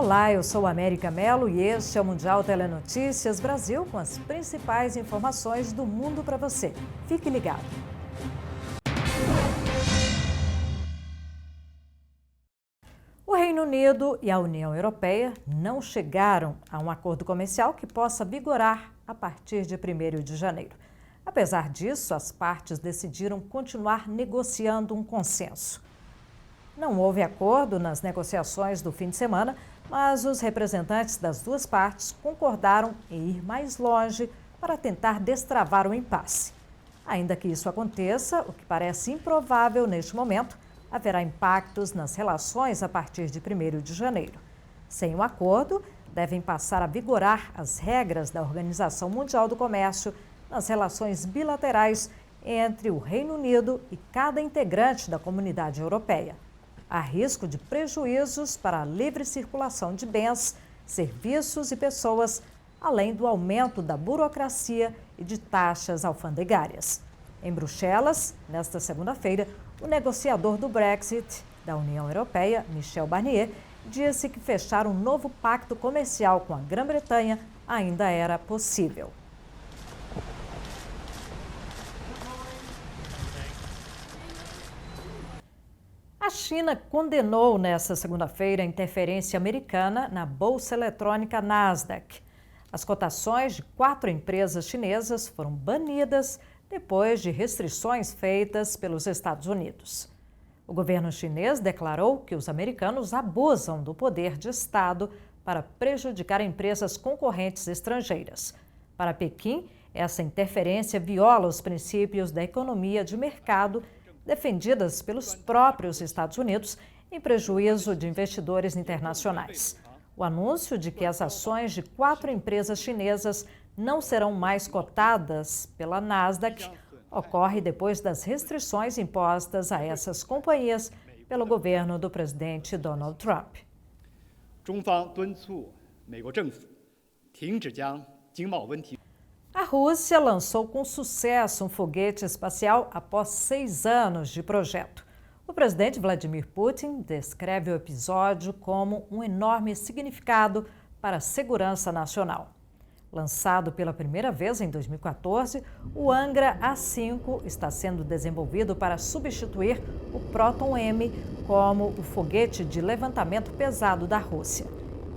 Olá, eu sou a América Mello e este é o Mundial Telenotícias Brasil com as principais informações do mundo para você. Fique ligado. O Reino Unido e a União Europeia não chegaram a um acordo comercial que possa vigorar a partir de 1º de janeiro. Apesar disso, as partes decidiram continuar negociando um consenso. Não houve acordo nas negociações do fim de semana, mas os representantes das duas partes concordaram em ir mais longe para tentar destravar o impasse. Ainda que isso aconteça, o que parece improvável neste momento, haverá impactos nas relações a partir de 1º de janeiro. Sem o acordo, devem passar a vigorar as regras da Organização Mundial do Comércio nas relações bilaterais entre o Reino Unido e cada integrante da Comunidade Europeia. Há risco de prejuízos para a livre circulação de bens, serviços e pessoas, além do aumento da burocracia e de taxas alfandegárias. Em Bruxelas, nesta segunda-feira, o negociador do Brexit da União Europeia, Michel Barnier, disse que fechar um novo pacto comercial com a Grã-Bretanha ainda era possível. A China condenou nesta segunda-feira a interferência americana na bolsa eletrônica Nasdaq. As cotações de 4 empresas chinesas foram banidas depois de restrições feitas pelos Estados Unidos. O governo chinês declarou que os americanos abusam do poder de Estado para prejudicar empresas concorrentes estrangeiras. Para Pequim, essa interferência viola os princípios da economia de mercado defendidas pelos próprios Estados Unidos em prejuízo de investidores internacionais. O anúncio de que as ações de 4 empresas chinesas não serão mais cotadas pela Nasdaq ocorre depois das restrições impostas a essas companhias pelo governo do presidente Donald Trump. A Rússia lançou com sucesso um foguete espacial após 6 anos de projeto. O presidente Vladimir Putin descreve o episódio como um enorme significado para a segurança nacional. Lançado pela primeira vez em 2014, o Angra A5 está sendo desenvolvido para substituir o Proton M como o foguete de levantamento pesado da Rússia.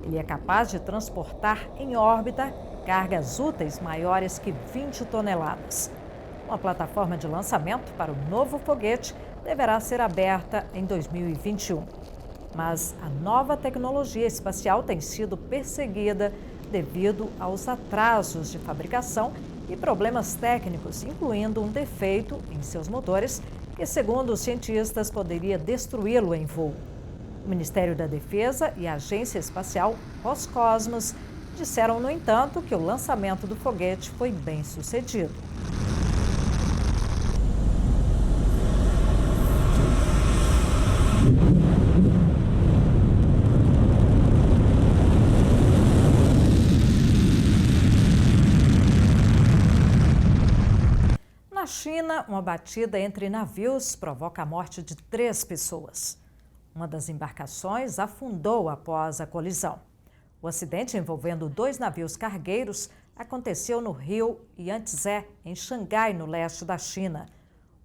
Ele é capaz de transportar em órbita cargas úteis maiores que 20 toneladas. Uma plataforma de lançamento para o novo foguete deverá ser aberta em 2021. Mas a nova tecnologia espacial tem sido perseguida devido aos atrasos de fabricação e problemas técnicos, incluindo um defeito em seus motores, que, segundo os cientistas, poderia destruí-lo em voo. O Ministério da Defesa e a Agência Espacial Roscosmos disseram, no entanto, que o lançamento do foguete foi bem sucedido. Na China, uma batida entre navios provoca a morte de 3 pessoas. Uma das embarcações afundou após a colisão. O acidente envolvendo 2 navios cargueiros aconteceu no rio Yangtze, em Xangai, no leste da China.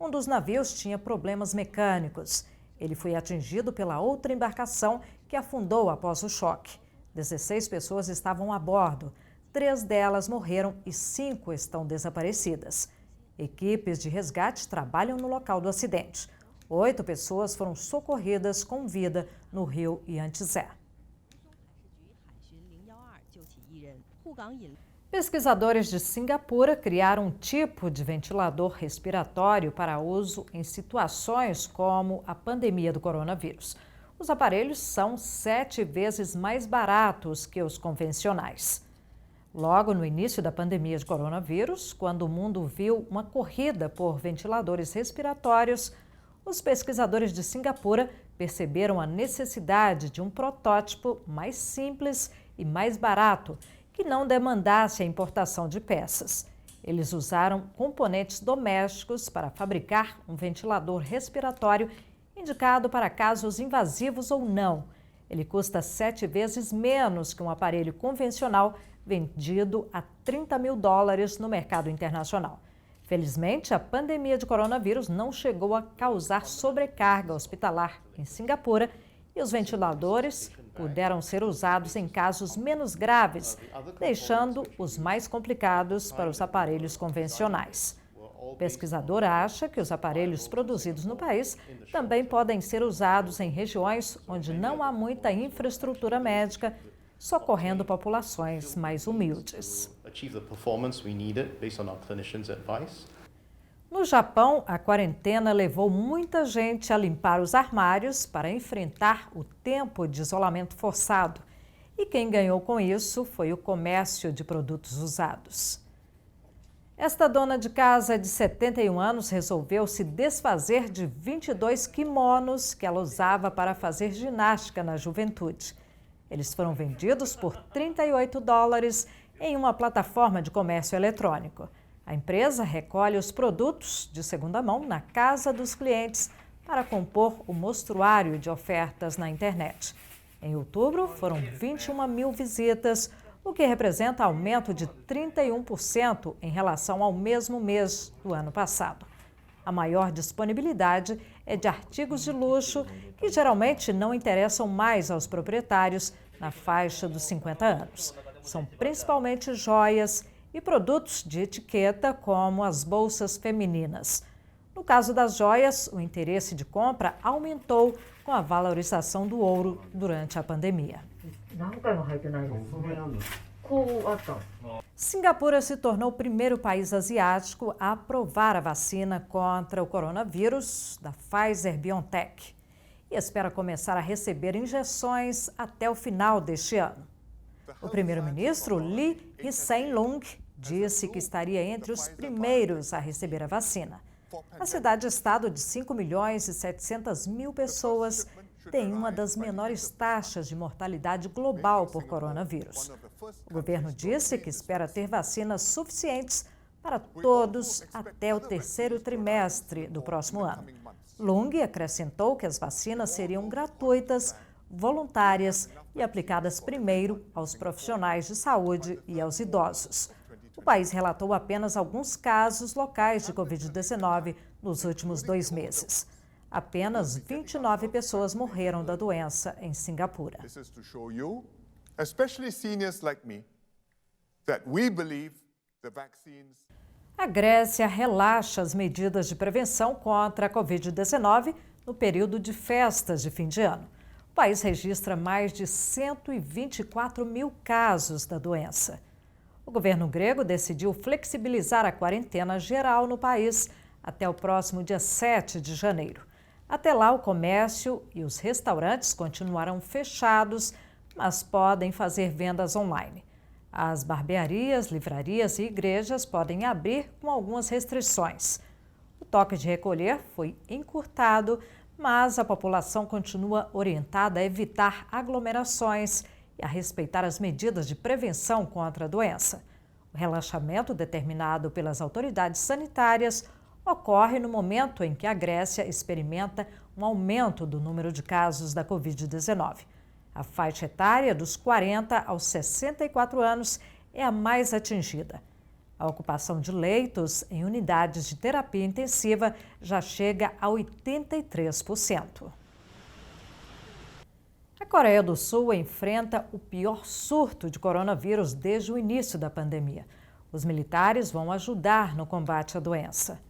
Um dos navios tinha problemas mecânicos. Ele foi atingido pela outra embarcação que afundou após o choque. 16 pessoas estavam a bordo. 3 delas morreram e 5 estão desaparecidas. Equipes de resgate trabalham no local do acidente. 8 pessoas foram socorridas com vida no rio Yangtze. Pesquisadores de Singapura criaram um tipo de ventilador respiratório para uso em situações como a pandemia do coronavírus. Os aparelhos são 7 vezes mais baratos que os convencionais. Logo no início da pandemia de coronavírus, quando o mundo viu uma corrida por ventiladores respiratórios, os pesquisadores de Singapura perceberam a necessidade de um protótipo mais simples e mais barato, que não demandasse a importação de peças. Eles usaram componentes domésticos para fabricar um ventilador respiratório indicado para casos invasivos ou não. Ele custa 7 vezes menos que um aparelho convencional vendido a $30 mil no mercado internacional. Felizmente, a pandemia de coronavírus não chegou a causar sobrecarga hospitalar em Singapura e os ventiladores puderam ser usados em casos menos graves, deixando os mais complicados para os aparelhos convencionais. O pesquisador acha que os aparelhos produzidos no país também podem ser usados em regiões onde não há muita infraestrutura médica, socorrendo populações mais humildes. No Japão, a quarentena levou muita gente a limpar os armários para enfrentar o tempo de isolamento forçado. E quem ganhou com isso foi o comércio de produtos usados. Esta dona de casa de 71 anos resolveu se desfazer de 22 kimonos que ela usava para fazer ginástica na juventude. Eles foram vendidos por $38 em uma plataforma de comércio eletrônico. A empresa recolhe os produtos de segunda mão na casa dos clientes para compor o mostruário de ofertas na internet. Em outubro, foram 21 mil visitas, o que representa aumento de 31% em relação ao mesmo mês do ano passado. A maior disponibilidade é de artigos de luxo, que geralmente não interessam mais aos proprietários na faixa dos 50 anos. São principalmente joias e produtos de etiqueta, como as bolsas femininas. No caso das joias, o interesse de compra aumentou com a valorização do ouro durante a pandemia. Singapura se tornou o primeiro país asiático a aprovar a vacina contra o coronavírus da Pfizer-BioNTech e espera começar a receber injeções até o final deste ano. O primeiro-ministro Lee Hsien Loong disse que estaria entre os primeiros a receber a vacina. A cidade-estado de 5.700.000 pessoas tem uma das menores taxas de mortalidade global por coronavírus. O governo disse que espera ter vacinas suficientes para todos até o terceiro trimestre do próximo ano. Loong acrescentou que as vacinas seriam gratuitas, voluntárias e aplicadas primeiro aos profissionais de saúde e aos idosos. O país relatou apenas alguns casos locais de Covid-19 nos últimos 2 meses. Apenas 29 pessoas morreram da doença em Singapura. A Grécia relaxa as medidas de prevenção contra a Covid-19 no período de festas de fim de ano. O país registra mais de 124 mil casos da doença. O governo grego decidiu flexibilizar a quarentena geral no país até o próximo dia 7 de janeiro. Até lá, o comércio e os restaurantes continuarão fechados, mas podem fazer vendas online. As barbearias, livrarias e igrejas podem abrir com algumas restrições. O toque de recolher foi encurtado, mas a população continua orientada a evitar aglomerações e a respeitar as medidas de prevenção contra a doença. O relaxamento determinado pelas autoridades sanitárias ocorre no momento em que a Grécia experimenta um aumento do número de casos da Covid-19. A faixa etária dos 40 aos 64 anos é a mais atingida. A ocupação de leitos em unidades de terapia intensiva já chega a 83%. A Coreia do Sul enfrenta o pior surto de coronavírus desde o início da pandemia. Os militares vão ajudar no combate à doença.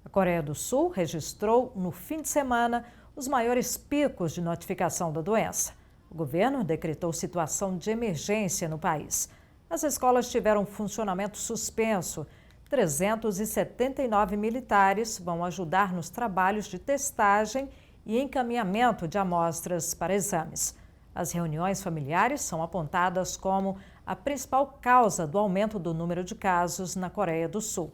A Coreia do Sul registrou, no fim de semana, os maiores picos de notificação da doença. O governo decretou situação de emergência no país. As escolas tiveram funcionamento suspenso. 379 militares vão ajudar nos trabalhos de testagem e encaminhamento de amostras para exames. As reuniões familiares são apontadas como a principal causa do aumento do número de casos na Coreia do Sul.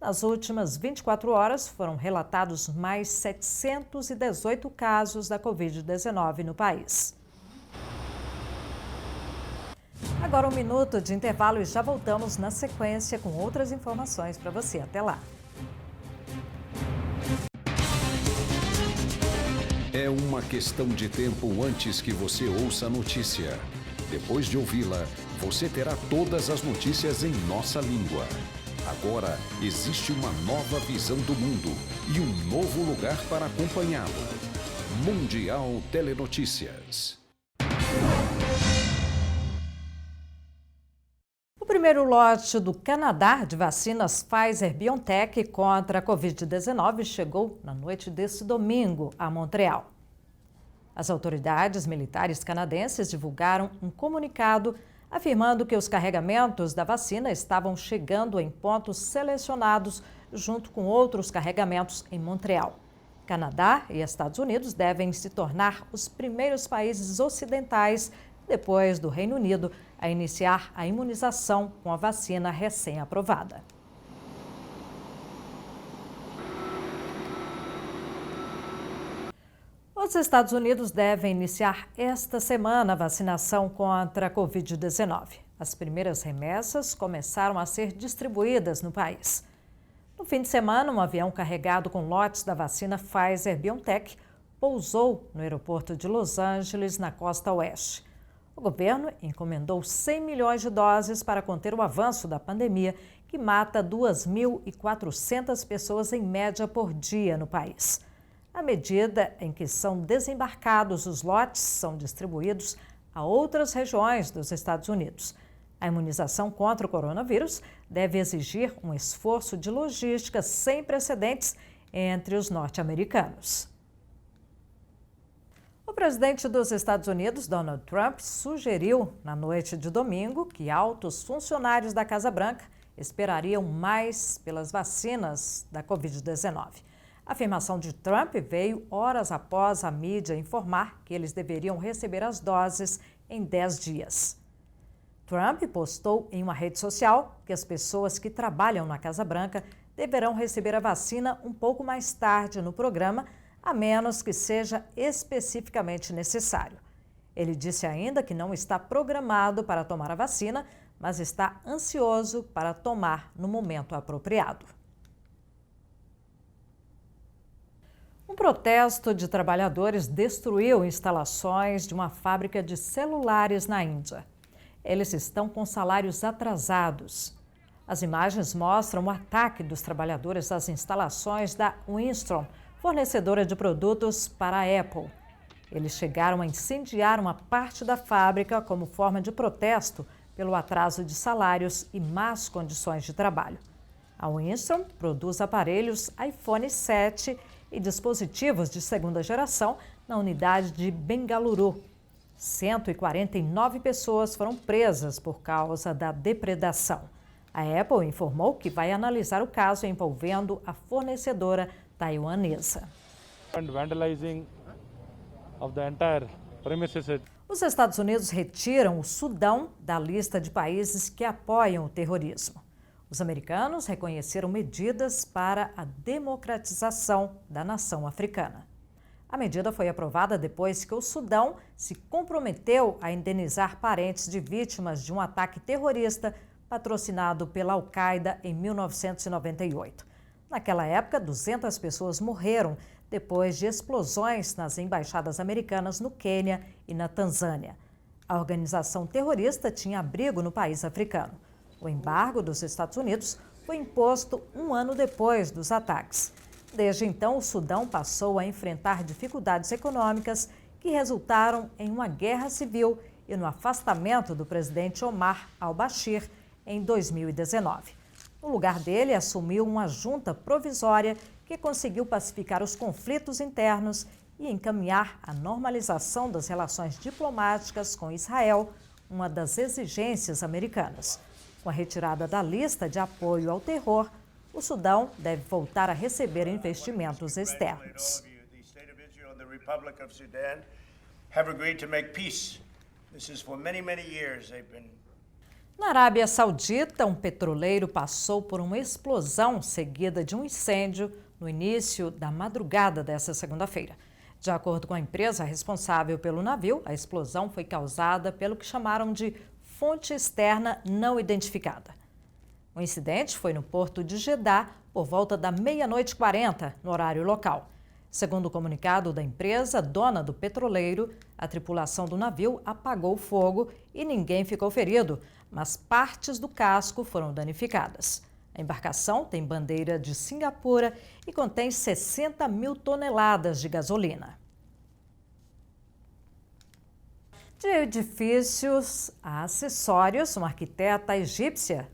Nas últimas 24 horas, foram relatados mais 718 casos da Covid-19 no país. Agora 1 minuto de intervalo e já voltamos na sequência com outras informações para você. Até lá! É uma questão de tempo antes que você ouça a notícia. Depois de ouvi-la, você terá todas as notícias em nossa língua. Agora existe uma nova visão do mundo e um novo lugar para acompanhá-lo. Mundial Telenotícias. O primeiro lote do Canadá de vacinas Pfizer-BioNTech contra a Covid-19 chegou na noite deste domingo a Montreal. As autoridades militares canadenses divulgaram um comunicado afirmando que os carregamentos da vacina estavam chegando em pontos selecionados junto com outros carregamentos em Montreal. Canadá e Estados Unidos devem se tornar os primeiros países ocidentais, depois do Reino Unido, a iniciar a imunização com a vacina recém-aprovada. Os Estados Unidos devem iniciar esta semana a vacinação contra a Covid-19. As primeiras remessas começaram a ser distribuídas no país. No fim de semana, um avião carregado com lotes da vacina Pfizer-BioNTech pousou no aeroporto de Los Angeles, na costa oeste. O governo encomendou 100 milhões de doses para conter o avanço da pandemia, que mata 2.400 pessoas em média por dia no país. À medida em que são desembarcados os lotes, são distribuídos a outras regiões dos Estados Unidos. A imunização contra o coronavírus deve exigir um esforço de logística sem precedentes entre os norte-americanos. O presidente dos Estados Unidos, Donald Trump, sugeriu na noite de domingo que altos funcionários da Casa Branca esperariam mais pelas vacinas da Covid-19. A afirmação de Trump veio horas após a mídia informar que eles deveriam receber as doses em 10 dias. Trump postou em uma rede social que as pessoas que trabalham na Casa Branca deverão receber a vacina um pouco mais tarde no programa, a menos que seja especificamente necessário. Ele disse ainda que não está programado para tomar a vacina, mas está ansioso para tomar no momento apropriado. Um protesto de trabalhadores destruiu instalações de uma fábrica de celulares na Índia. Eles estão com salários atrasados. As imagens mostram o ataque dos trabalhadores às instalações da Winston, fornecedora de produtos para a Apple. Eles chegaram a incendiar uma parte da fábrica como forma de protesto pelo atraso de salários e más condições de trabalho. A Winston produz aparelhos iPhone 7 e dispositivos de segunda geração na unidade de Bengaluru. 149 pessoas foram presas por causa da depredação. A Apple informou que vai analisar o caso envolvendo a fornecedora taiwanesa. Os Estados Unidos retiram o Sudão da lista de países que apoiam o terrorismo. Os americanos reconheceram medidas para a democratização da nação africana. A medida foi aprovada depois que o Sudão se comprometeu a indenizar parentes de vítimas de um ataque terrorista patrocinado pela Al-Qaeda em 1998. Naquela época, 200 pessoas morreram depois de explosões nas embaixadas americanas no Quênia e na Tanzânia. A organização terrorista tinha abrigo no país africano. O embargo dos Estados Unidos foi imposto um ano depois dos ataques. Desde então, o Sudão passou a enfrentar dificuldades econômicas que resultaram em uma guerra civil e no afastamento do presidente Omar al-Bashir em 2019. No lugar dele, assumiu uma junta provisória que conseguiu pacificar os conflitos internos e encaminhar a normalização das relações diplomáticas com Israel, uma das exigências americanas. Com a retirada da lista de apoio ao terror, o Sudão deve voltar a receber investimentos externos. Na Arábia Saudita, um petroleiro passou por uma explosão seguida de um incêndio no início da madrugada desta segunda-feira. De acordo com a empresa responsável pelo navio, a explosão foi causada pelo que chamaram de fonte externa não identificada. O incidente foi no porto de Jeddah por volta da 00:40 no horário local. Segundo o comunicado da empresa, dona do petroleiro, a tripulação do navio apagou o fogo e ninguém ficou ferido, mas partes do casco foram danificadas. A embarcação tem bandeira de Singapura e contém 60 mil toneladas de gasolina. De edifícios a acessórios, uma arquiteta egípcia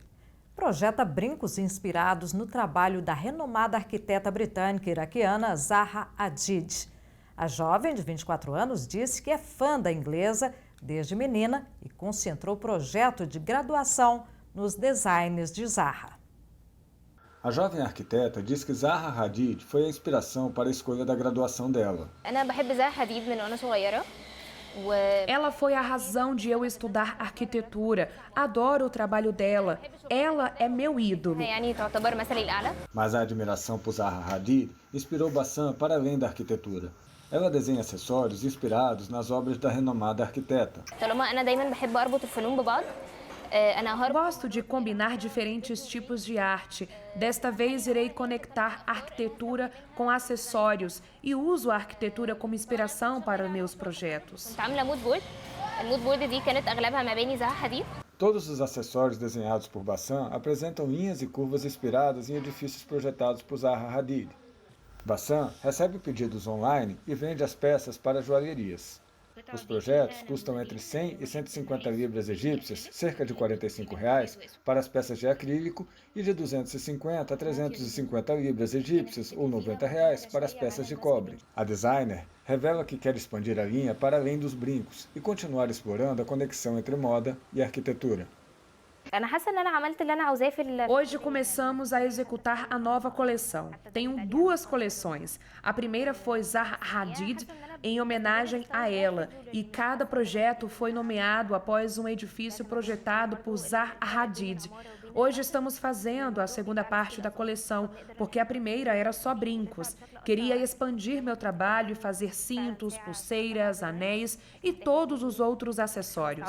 projeta brincos inspirados no trabalho da renomada arquiteta britânica e iraquiana Zaha Hadid. A jovem, de 24 anos, disse que é fã da inglesa desde menina e concentrou o projeto de graduação nos designs de Zaha. A jovem arquiteta diz que Zaha Hadid foi a inspiração para a escolha da graduação dela. Ela foi a razão de eu estudar arquitetura. Adoro o trabalho dela. Ela é meu ídolo. Mas a admiração por Zaha Hadid inspirou Bassam para além da arquitetura. Ela desenha acessórios inspirados nas obras da renomada arquiteta. Gosto de combinar diferentes tipos de arte. Desta vez irei conectar arquitetura com acessórios e uso a arquitetura como inspiração para meus projetos. Todos os acessórios desenhados por Bassam apresentam linhas e curvas inspiradas em edifícios projetados por Zaha Hadid. Bassam recebe pedidos online e vende as peças para joalherias. Os projetos custam entre 100 e 150 libras egípcias, cerca de R$ 45, para as peças de acrílico e de 250 a 350 libras egípcias, ou R$ 90, para as peças de cobre. A designer revela que quer expandir a linha para além dos brincos e continuar explorando a conexão entre moda e arquitetura. Hoje começamos a executar a nova coleção. Tenho 2 coleções. A primeira foi Zaha Hadid, em homenagem a ela, e cada projeto foi nomeado após um edifício projetado por Zaha Hadid. Hoje estamos fazendo a segunda parte da coleção, porque a primeira era só brincos. Queria expandir meu trabalho e fazer cintos, pulseiras, anéis e todos os outros acessórios.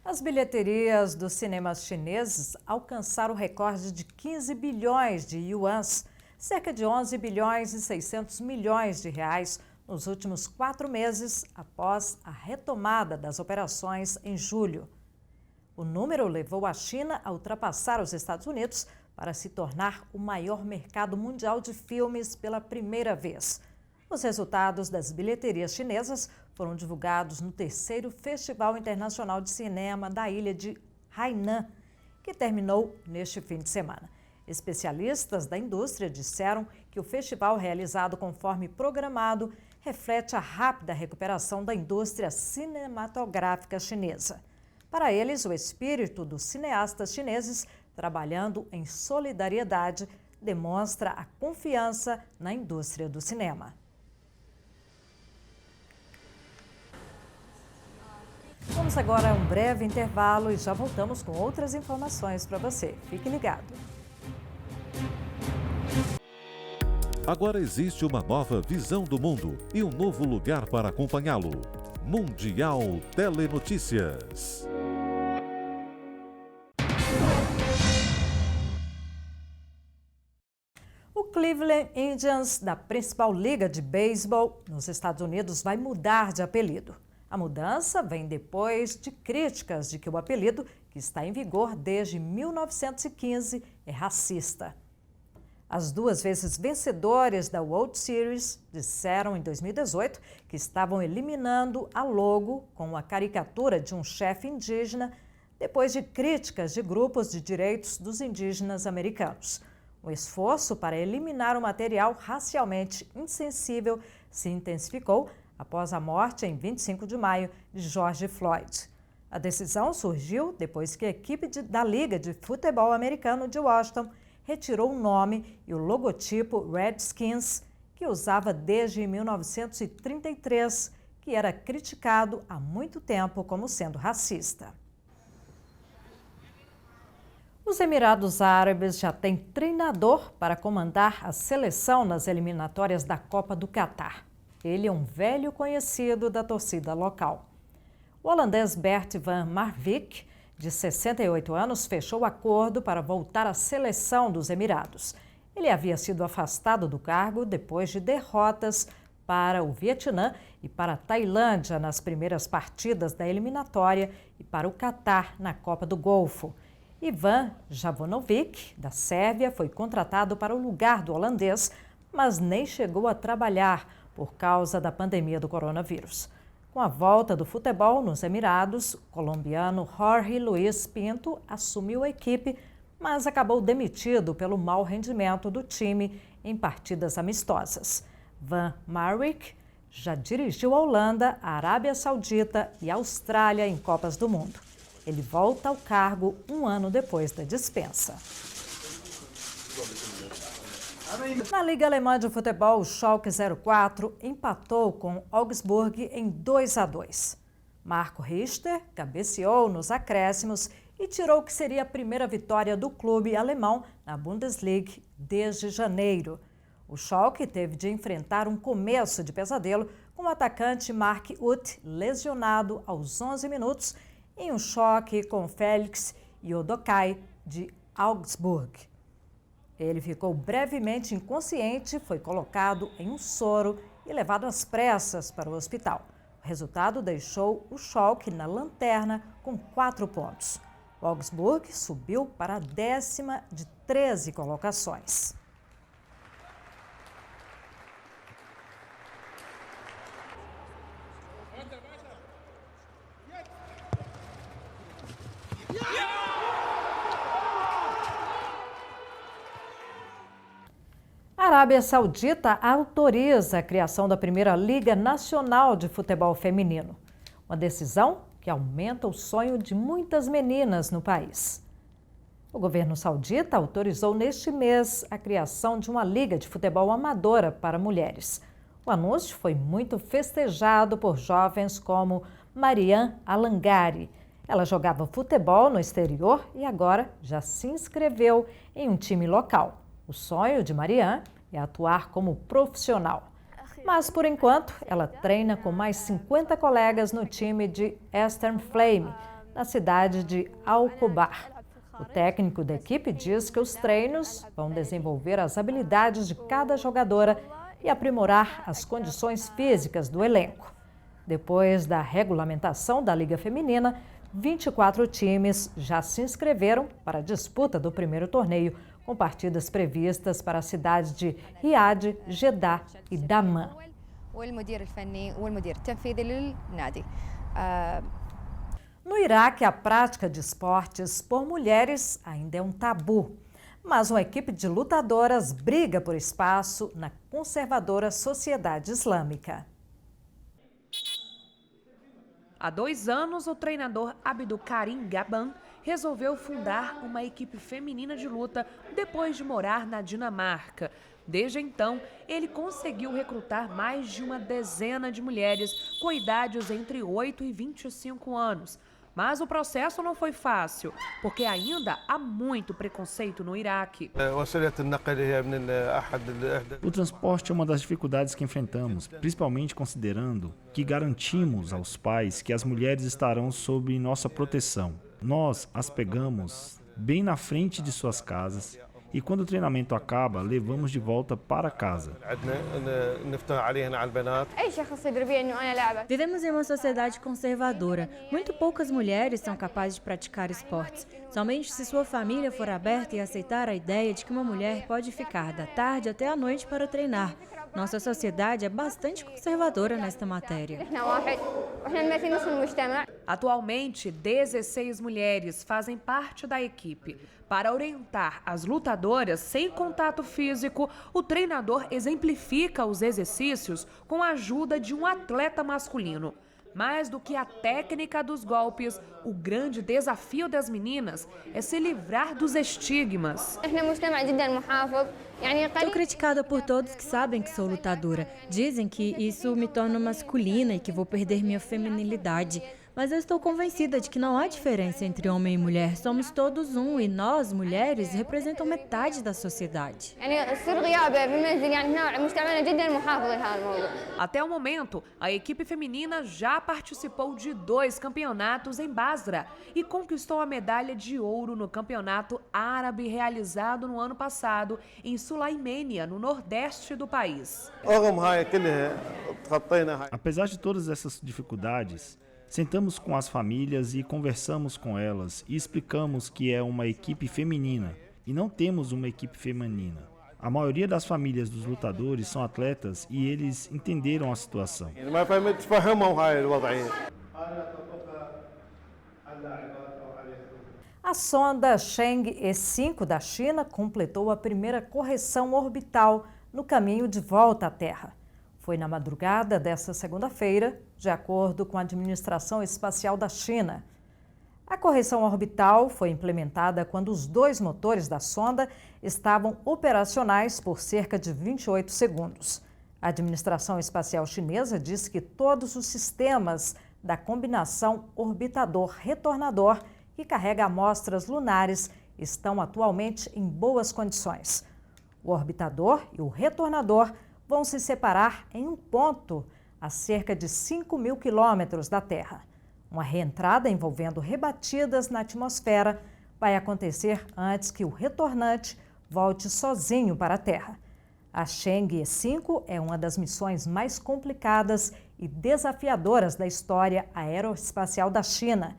As bilheterias dos cinemas chineses alcançaram o recorde de 15 bilhões de yuans, cerca de 11 bilhões e 600 milhões de reais, nos últimos 4 meses após a retomada das operações em julho. O número levou a China a ultrapassar os Estados Unidos para se tornar o maior mercado mundial de filmes pela primeira vez. Os resultados das bilheterias chinesas foram divulgados no 3º Festival Internacional de Cinema da ilha de Hainan, que terminou neste fim de semana. Especialistas da indústria disseram que o festival, realizado conforme programado, reflete a rápida recuperação da indústria cinematográfica chinesa. Para eles, o espírito dos cineastas chineses, trabalhando em solidariedade, demonstra a confiança na indústria do cinema. Vamos agora a um breve intervalo e já voltamos com outras informações para você. Fique ligado. Agora existe uma nova visão do mundo e um novo lugar para acompanhá-lo. Mundial Telenotícias. O Cleveland Indians, da principal liga de beisebol nos Estados Unidos, vai mudar de apelido. A mudança vem depois de críticas de que o apelido, que está em vigor desde 1915, é racista. As 2 vezes vencedoras da World Series disseram em 2018 que estavam eliminando a logo com a caricatura de um chefe indígena depois de críticas de grupos de direitos dos indígenas americanos. O esforço para eliminar o material racialmente insensível se intensificou após a morte, em 25 de maio, de George Floyd. A decisão surgiu depois que a equipe da Liga de Futebol Americano de Washington retirou o nome e o logotipo Redskins, que usava desde 1933, que era criticado há muito tempo como sendo racista. Os Emirados Árabes já têm treinador para comandar a seleção nas eliminatórias da Copa do Catar. Ele é um velho conhecido da torcida local. O holandês Bert van Marwijk, de 68 anos, fechou o acordo para voltar à seleção dos Emirados. Ele havia sido afastado do cargo depois de derrotas para o Vietnã e para a Tailândia nas primeiras partidas da eliminatória e para o Catar na Copa do Golfo. Ivan Javonovic, da Sérvia, foi contratado para o lugar do holandês, mas nem chegou a trabalhar por causa da pandemia do coronavírus. Com a volta do futebol nos Emirados, o colombiano Jorge Luis Pinto assumiu a equipe, mas acabou demitido pelo mau rendimento do time em partidas amistosas. Van Marwijk já dirigiu a Holanda, a Arábia Saudita e a Austrália em Copas do Mundo. Ele volta ao cargo um ano depois da dispensa. Na Liga Alemã de Futebol, o Schalke 04 empatou com Augsburg em 2-2. Marco Richter cabeceou nos acréscimos e tirou o que seria a primeira vitória do clube alemão na Bundesliga desde janeiro. O Schalke teve de enfrentar um começo de pesadelo com o atacante Mark Uth lesionado aos 11 minutos em um choque com Felix Yodokai de Augsburg. Ele ficou brevemente inconsciente, foi colocado em um soro e levado às pressas para o hospital. O resultado deixou o Schalke na lanterna com 4 pontos. O Augsburg subiu para a 10ª de 13 colocações. A Arábia Saudita autoriza a criação da primeira Liga Nacional de Futebol Feminino. Uma decisão que aumenta o sonho de muitas meninas no país. O governo saudita autorizou neste mês a criação de uma liga de futebol amadora para mulheres. O anúncio foi muito festejado por jovens como Mariam Alangari. Ela jogava futebol no exterior e agora já se inscreveu em um time local. O sonho de Mariam é atuar como profissional. Mas, por enquanto, ela treina com mais 50 colegas no time de Eastern Flame, na cidade de Al-Khobar. O técnico da equipe diz que os treinos vão desenvolver as habilidades de cada jogadora e aprimorar as condições físicas do elenco. Depois da regulamentação da Liga Feminina, 24 times já se inscreveram para a disputa do primeiro torneio, com partidas previstas para as cidades de Riad, Jeddah e Dammam. No Iraque, a prática de esportes por mulheres ainda é um tabu, mas uma equipe de lutadoras briga por espaço na conservadora sociedade islâmica. Há 2 anos, o treinador Abdulkarim Gaban resolveu fundar uma equipe feminina de luta depois de morar na Dinamarca. Desde então, ele conseguiu recrutar mais de uma dezena de mulheres com idades entre 8 e 25 anos. Mas o processo não foi fácil, porque ainda há muito preconceito no Iraque. O transporte é uma das dificuldades que enfrentamos, principalmente considerando que garantimos aos pais que as mulheres estarão sob nossa proteção. Nós as pegamos bem na frente de suas casas e quando o treinamento acaba, levamos de volta para casa. Vivemos em uma sociedade conservadora. Muito poucas mulheres são capazes de praticar esportes. Somente se sua família for aberta e aceitar a ideia de que uma mulher pode ficar da tarde até a noite para treinar. Nossa sociedade é bastante conservadora nesta matéria. Atualmente, 16 mulheres fazem parte da equipe. Para orientar as lutadoras sem contato físico, o treinador exemplifica os exercícios com a ajuda de um atleta masculino. Mais do que a técnica dos golpes, o grande desafio das meninas é se livrar dos estigmas. Sou criticada por todos que sabem que sou lutadora. Dizem que isso me torna masculina e que vou perder minha feminilidade. Mas eu estou convencida de que não há diferença entre homem e mulher. Somos todos um e nós, mulheres, representam metade da sociedade. Até o momento, a equipe feminina já participou de 2 campeonatos em Basra e conquistou a medalha de ouro no campeonato árabe realizado no ano passado em Sulaimênia, no nordeste do país. Apesar de todas essas dificuldades, sentamos com as famílias e conversamos com elas e explicamos que é uma equipe feminina e não temos uma equipe feminina. A maioria das famílias dos lutadores são atletas e eles entenderam a situação. A sonda Chang'e E5 da China completou a primeira correção orbital no caminho de volta à Terra. Foi na madrugada desta segunda-feira, de acordo com a Administração Espacial da China. A correção orbital foi implementada quando os 2 motores da sonda estavam operacionais por cerca de 28 segundos. A Administração Espacial Chinesa diz que todos os sistemas da combinação orbitador-retornador que carrega amostras lunares estão atualmente em boas condições. O orbitador e o retornador vão se separar em um ponto a cerca de 5.000 quilômetros da Terra. Uma reentrada envolvendo rebatidas na atmosfera vai acontecer antes que o retornante volte sozinho para a Terra. A Chang'e E5 é uma das missões mais complicadas e desafiadoras da história aeroespacial da China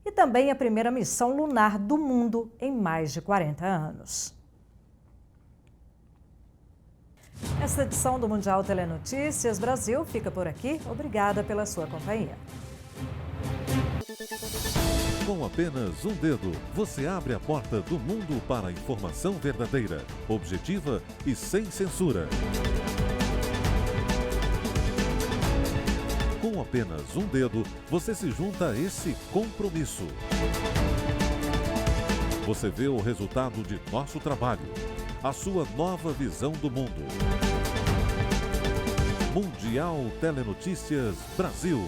e também a primeira missão lunar do mundo em mais de 40 anos. Esta edição do Mundial Telenotícias Brasil fica por aqui. Obrigada pela sua companhia. Com apenas um dedo, você abre a porta do mundo para a informação verdadeira, objetiva e sem censura. Com apenas um dedo, você se junta a esse compromisso. Você vê o resultado de nosso trabalho, a sua nova visão do mundo. Mundial Telenotícias Brasil.